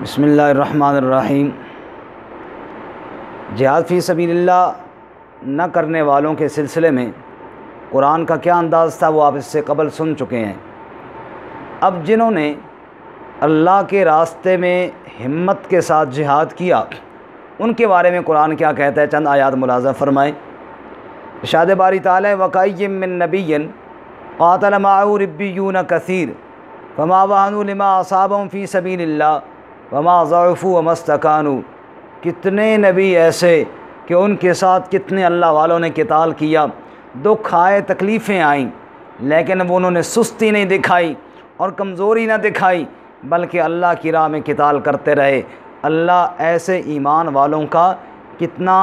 بسم اللہ الرحمن الرحیم۔ جہاد فی سبیل اللہ نہ کرنے والوں کے سلسلے میں قرآن کا کیا انداز تھا وہ آپ اس سے قبل سن چکے ہیں۔ اب جنہوں نے اللہ کے راستے میں ہمت کے ساتھ جہاد کیا ان کے بارے میں قرآن کیا کہتا ہے، چند آیات ملاحظہ فرمائیں۔ ارشاد باری تعالیٰ وَكَأَيٍّ مِّن نَبِيٍّ قَاتَلَ مَعَهُ رِبِّيُّونَ كَثِيرٌ فَمَا وَهَنُوا لِمَا أَصَابَهُمْ فِي سَبِيلِ اللَّهِ وَمَا ضَعُفُوا وَمَا اسْتَكَانُوا۔ کتنے نبی ایسے کہ ان کے ساتھ کتنے اللہ والوں نے قتال کیا، دکھ آئے، تکلیفیں آئیں، لیکن وہ انہوں نے سستی نہیں دکھائی اور کمزوری نہ دکھائی، بلکہ اللہ کی راہ میں قتال کرتے رہے۔ اللہ ایسے ایمان والوں کا کتنا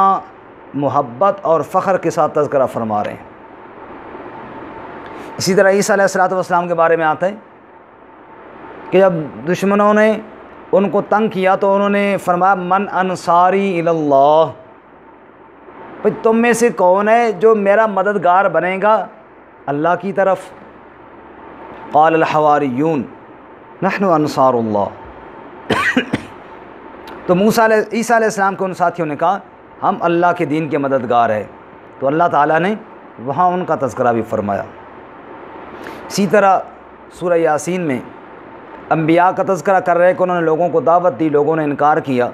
محبت اور فخر کے ساتھ تذکرہ فرما رہے ہیں۔ اسی طرح عیسیٰ علیہ السلام کے بارے میں آتا ہے کہ جب دشمنوں نے ان کو تنگ کیا تو انہوں نے فرمایا من انصاری الی اللہ، بھئی تم میں سے کون ہے جو میرا مددگار بنے گا اللہ کی طرف؟ قال الحواریون نحن انصار اللہ۔ تو عیسیٰ علیہ السلام کے ان ساتھیوں نے کہا ہم اللہ کے دین کے مددگار ہیں، تو اللہ تعالیٰ نے وہاں ان کا تذکرہ بھی فرمایا۔ اسی طرح سورہ یاسین میں انبیاء کا تذکرہ کر رہے کہ انہوں نے لوگوں کو دعوت دی، لوگوں نے انکار کیا۔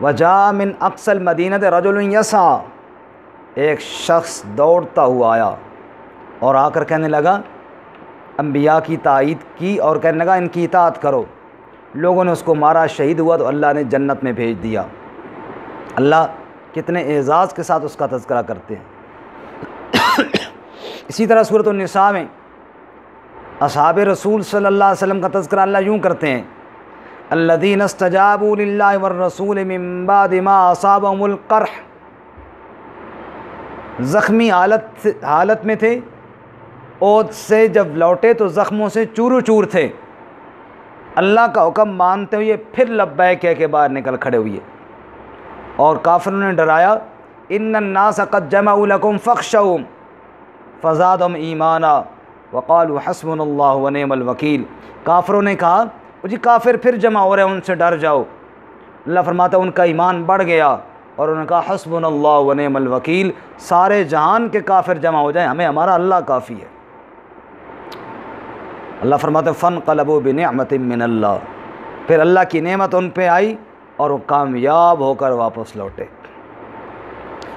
وَجَاءَ مِنْ أَقْصَى الْمَدِينَةِ رَجُلٌ يَسْعَىٰ، ایک شخص دوڑتا ہوا آیا اور آ کر کہنے لگا، انبیاء کی تائید کی اور کہنے لگا ان کی اطاعت کرو۔ لوگوں نے اس کو مارا، شہید ہوا تو اللہ نے جنت میں بھیج دیا۔ اللہ کتنے اعزاز کے ساتھ اس کا تذکرہ کرتے ہیں۔ اسی طرح سورۃ النساء میں اصحاب رسول صلی اللہ علیہ وسلم کا تذکرہ اللہ یوں کرتے ہیں الذین استجابوا للہ والرسول من بعد ما اصابهم القرح، زخمی حالت میں تھے، عہد سے جب لوٹے تو زخموں سے چور چور تھے، اللہ کا حکم مانتے ہوئے پھر لبیک کہہ کے باہر نکل کھڑے ہوئے، اور کافروں نے ڈرایا ان الناس قد جمعوا لکم فاخشوہم فزادہم ایمانا وقالوا حسبنا اللہ ونعم الوکیل۔ کافروں نے کہا جی کافر پھر جمع ہو رہے ہیں، ان سے ڈر جاؤ۔ اللہ فرماتا ہے ان کا ایمان بڑھ گیا اور انہوں نے کہا حسبنا اللہ ونعم الوکیل، سارے جہان کے کافر جمع ہو جائیں، ہمیں ہمارا اللہ کافی ہے۔ اللہ فرماتا ہے فانقلبوا بنعمت من اللہ، پھر اللہ کی نعمت ان پہ آئی اور وہ کامیاب ہو کر واپس لوٹے۔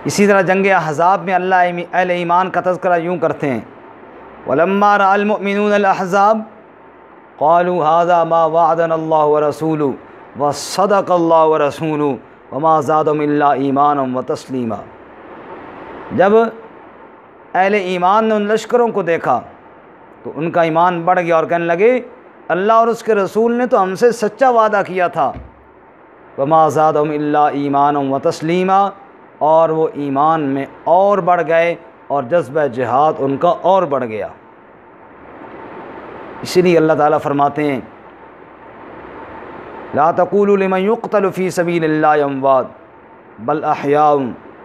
اسی طرح جنگ احزاب میں اللہ اہل ایمان کا تذکرہ یوں کرتے ہیں وَلَمَّا رَأَى الْمُؤْمِنُونَ الْأَحْزَابَ قَالُوا هَذَا مَا وَعَدَنَا اللَّهُ وَرَسُولُهُ وَصَدَقَ اللَّهُ وَرَسُولُهُ وَمَا زَادَهُمْ إِلَّا إِيمَانًا وَتَسْلِيمًا۔ جب اہل ایمان نے ان لشکروں کو دیکھا تو ان کا ایمان بڑھ گیا اور کہنے لگے اللہ اور اس کے رسول نے تو ہم سے سچا وعدہ کیا تھا۔ وَمَا زَادَهُمْ إِلَّا إِيمَانًا وَتَسْلِيمًا، اور وہ ایمان میں اور بڑھ گئے اور جذبہ جہاد ان کا اور بڑھ گیا۔ اسی لیے اللہ تعالیٰ فرماتے ہیں لا تقولوا لمن يقتل في سبيل الله اموات بل احیاء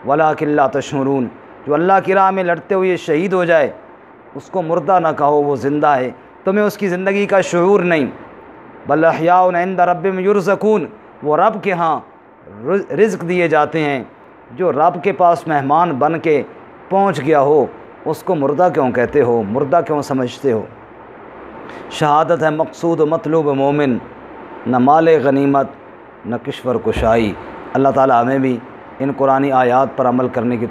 ولكن لا تشعرون، جو اللہ کی راہ میں لڑتے ہوئے شہید ہو جائے اس کو مردہ نہ کہو، وہ زندہ ہے، تمہیں اس کی زندگی کا شعور نہیں۔ بل احیاء عند ربهم يرزقون، وہ رب کے ہاں رزق دیے جاتے ہیں۔ جو رب کے پاس مہمان بن کے پہنچ گیا ہو اس کو مردہ کیوں کہتے ہو، مردہ کیوں سمجھتے ہو؟ شہادت ہے مقصود و مطلوب مومن، نہ مال غنیمت نہ کشور کشائی۔ اللہ تعالیٰ ہمیں بھی ان قرآنی آیات پر عمل کرنے کی